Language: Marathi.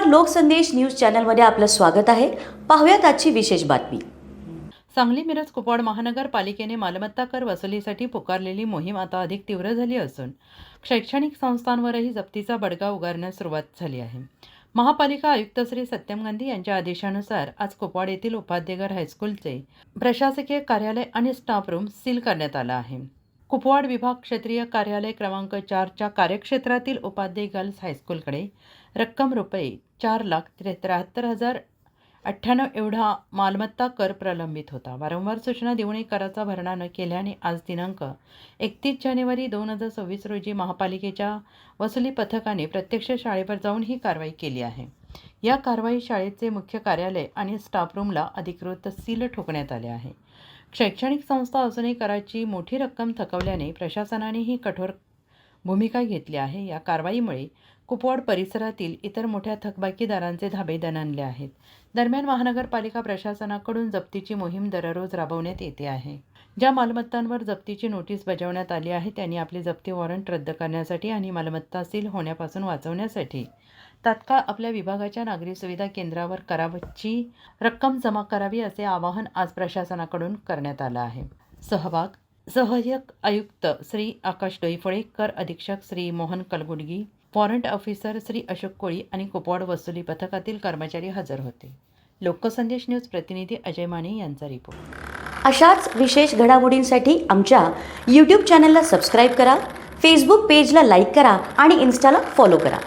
लोकसंदेश न्यूज चॅनलमध्ये आपलं स्वागत आहे। पाहूयात आजची विशेष बातमी। सांगली मिरज कुपवाड महानगरपालिकेने मालमत्ता कर वसुलीसाठी पुकारलेली मोहीम आता अधिक तीव्र झाली असून शैक्षणिक संस्थांवरही जप्तीचा बडगा उगारण्यास सुरुवात झाली आहे। महापालिका आयुक्त श्री सत्यम गांधी यांच्या आदेशानुसार आज कुपवाड येथील उपाध्यगर हायस्कूलचे प्रशासकीय कार्यालय आणि स्टाफ रूम सील करण्यात आला आहे। कुपवाड विभाग क्षेत्रीय कार्यालय क्रमांक 4च्या कार्यक्षेत्रातील उपाध्ये गर्ल्स हायस्कूलकडे रक्कम रुपये 4,73,098 एवढा मालमत्ता कर प्रलंबित होता। वारंवार सूचना देऊनही कराचा भरणा न केल्याने आज दिनांक 31 जानेवारी 2026 रोजी महापालिकेच्या वसुली पथकाने प्रत्यक्ष शाळेवर जाऊन ही कारवाई केली आहे। या कारवाई शाळेचे मुख्य कार्यालय आणि स्टाफ रूमला अधिकृत सील ठोकण्यात आले आहे। शैक्षणिक संस्था असूनही कराची मोठी रक्कम थकवल्याने प्रशासनानेही कठोर भूमिका घेतली आहे। या कारवाईमुळे कुपवाड परिसरातील इतर मोठ्या थकबाकीदारांचे धाबे दणाणले आहेत। दरम्यान महानगरपालिका प्रशासनाकडून जप्तीची मोहीम दररोज राबवण्यात येते आहे। ज्या मालमत्तांवर जप्तीची नोटीस बजावण्यात आली आहे त्यांनी आपली जप्ती वॉरंट रद्द करण्यासाठी आणि मालमत्ता सील होण्यापासून वाचवण्यासाठी तात्काळ आपल्या विभागाच्या नागरी सुविधा केंद्रावर कराची रक्कम जमा करावी असे आवाहन आज प्रशासनाकडून करण्यात आलं आहे। सहाय्यक आयुक्त श्री आकाश डोईफळे, कर अधीक्षक श्री मोहन कलगुडगी, वॉरंट ऑफिसर श्री अशोक कोळी आणि कुपवाड वसुली पथकातील कर्मचारी हजर होते। लोकसंदेश न्यूज प्रतिनिधी अजय माने यांचा रिपोर्ट। अशाच विशेष घडामोडींसाठी आमच्या YouTube चॅनलला सबस्क्राईब करा, Facebook पेजला लाईक करा आणि Instaला फॉलो करा।